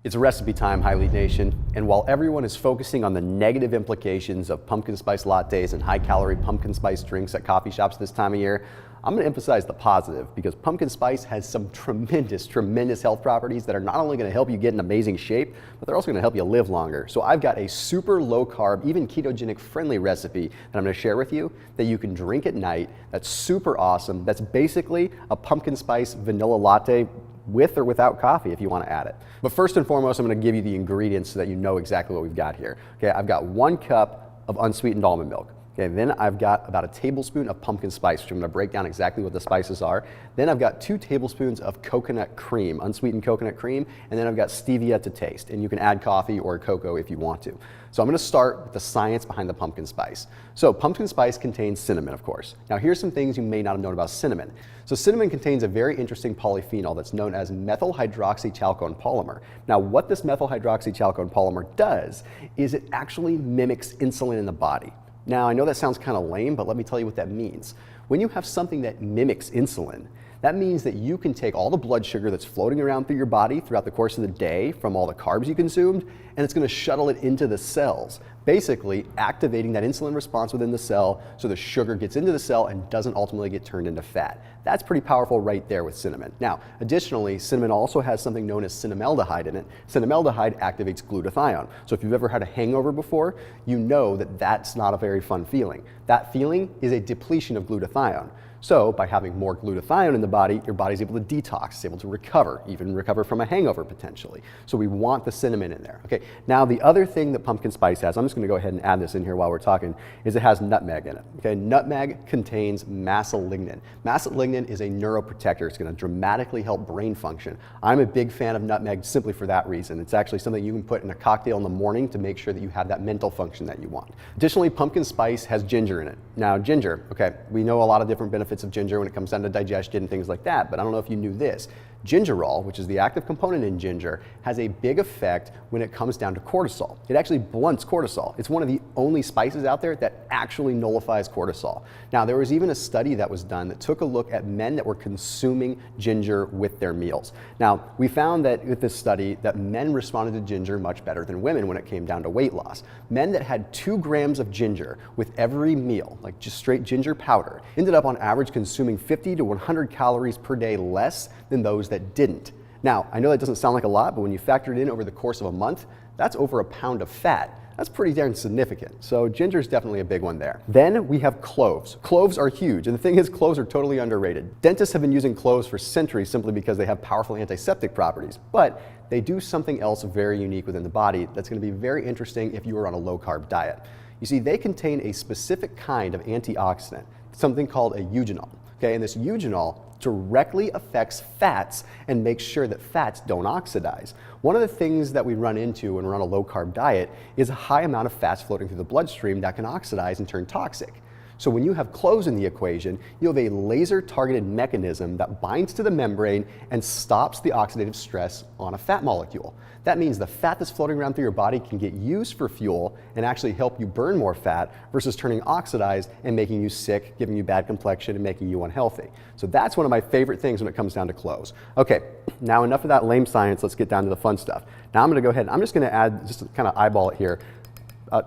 It's recipe time, High Elite Nation, and while everyone is focusing on the negative implications of pumpkin spice lattes and high-calorie pumpkin spice drinks at coffee shops this time of year, I'm going to emphasize the positive because pumpkin spice has some tremendous health properties that are not only going to help you get in amazing shape, but they're also going to help you live longer. So I've got a super low-carb, even ketogenic-friendly recipe that I'm going to share with you that you can drink at night. That's super awesome. That's basically a pumpkin spice vanilla latte with or without coffee if you want to add it. But first and foremost, I'm going to give you the ingredients so that you know exactly what we've got here. Okay, I've got 1 cup of unsweetened almond milk. Okay, then I've got about a tablespoon of pumpkin spice, which I'm going to break down exactly what the spices are. Then I've got 2 tablespoons of coconut cream, unsweetened coconut cream, and then I've got stevia to taste. And you can add coffee or cocoa if you want to. So I'm going to start with the science behind the pumpkin spice. So pumpkin spice contains cinnamon, of course. Now here's some things you may not have known about cinnamon. So cinnamon contains a very interesting polyphenol that's known as methyl hydroxychalcone polymer. Now what this methyl hydroxychalcone polymer does is it actually mimics insulin in the body. Now, I know that sounds kind of lame, but let me tell you what that means. When you have something that mimics insulin, that means that you can take all the blood sugar that's floating around through your body throughout the course of the day from all the carbs you consumed, and it's going to shuttle it into the cells, basically activating that insulin response within the cell so the sugar gets into the cell and doesn't ultimately get turned into fat. That's pretty powerful right there with cinnamon. Now, additionally, cinnamon also has something known as cinnamaldehyde in it. Cinnamaldehyde activates glutathione. So if you've ever had a hangover before, you know that that's not a very fun feeling. That feeling is a depletion of glutathione. So by having more glutathione in the body, your body's able to detox, it's able to recover, even recover from a hangover potentially. So we want the cinnamon in there. Okay. Now the other thing that pumpkin spice has, I'm just going to go ahead and add this in here while we're talking, is it has nutmeg in it. Okay. Nutmeg contains masa lignin. Masa lignin is a neuroprotector. It's going to dramatically help brain function. I'm a big fan of nutmeg simply for that reason. It's actually something you can put in a cocktail in the morning to make sure that you have that mental function that you want. Additionally, pumpkin spice has ginger in it. Now ginger, okay, we know a lot of different benefits of ginger when it comes down to digestion and things like that, but I don't know if you knew this. Gingerol, which is the active component in ginger, has a big effect when it comes down to cortisol. It actually blunts cortisol. It's one of the only spices out there that actually nullifies cortisol. Now, there was even a study that was done that took a look at men that were consuming ginger with their meals. Now, we found that with this study that men responded to ginger much better than women when it came down to weight loss. Men that had 2 grams of ginger with every meal, like just straight ginger powder, ended up on average consuming 50 to 100 calories per day less than those that didn't. Now, I know that doesn't sound like a lot, but when you factor it in over the course of a month, that's over 1 pound of fat. That's pretty darn significant. So ginger is definitely a big one there. Then we have cloves. Cloves are huge, and the thing is, cloves are totally underrated. Dentists have been using cloves for centuries simply because they have powerful antiseptic properties, but they do something else very unique within the body that's going to be very interesting if you are on a low-carb diet. You see, they contain a specific kind of antioxidant, something called a eugenol. Okay, and this eugenol directly affects fats and makes sure that fats don't oxidize. One of the things that we run into when we're on a low-carb diet is a high amount of fats floating through the bloodstream that can oxidize and turn toxic. So when you have cloves in the equation, you have a laser-targeted mechanism that binds to the membrane and stops the oxidative stress on a fat molecule. That means the fat that's floating around through your body can get used for fuel and actually help you burn more fat versus turning oxidized and making you sick, giving you bad complexion, and making you unhealthy. So that's one of my favorite things when it comes down to cloves. Okay, now enough of that lame science, let's get down to the fun stuff. Now I'm going to go ahead, I'm just going to add, just to kind of eyeball it here,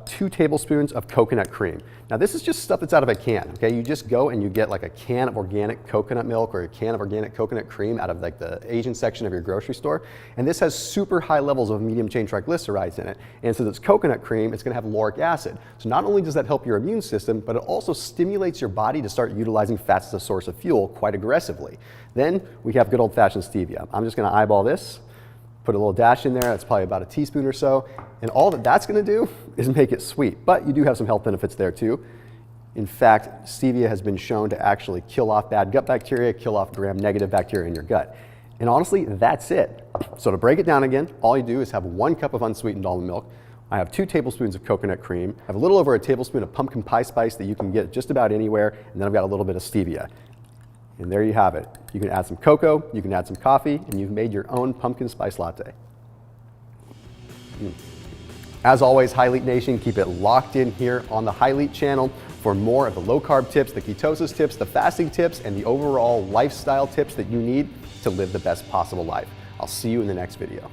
2 tablespoons of coconut cream. Now this is just stuff that's out of a can, okay? You just go and you get like a can of organic coconut milk or a can of organic coconut cream out of like the Asian section of your grocery store. And this has super high levels of medium chain triglycerides in it. And since it's coconut cream, it's gonna have lauric acid. So not only does that help your immune system, but it also stimulates your body to start utilizing fats as a source of fuel quite aggressively. Then we have good old fashioned stevia. I'm just gonna eyeball this. Put a little dash in there, that's probably about a teaspoon or so, and all that that's gonna do is make it sweet, but you do have some health benefits there too. In fact, stevia has been shown to actually kill off bad gut bacteria, kill off gram-negative bacteria in your gut. And honestly, that's it. So to break it down again, all you do is have 1 cup of unsweetened almond milk. I have 2 tablespoons of coconut cream. I have a little over a tablespoon of pumpkin pie spice that you can get just about anywhere, and then I've got a little bit of stevia. And there you have it. You can add some cocoa, you can add some coffee, and you've made your own pumpkin spice latte. As always, High Elite Nation, keep it locked in here on the High Elite channel for more of the low-carb tips, the ketosis tips, the fasting tips, and the overall lifestyle tips that you need to live the best possible life. I'll see you in the next video.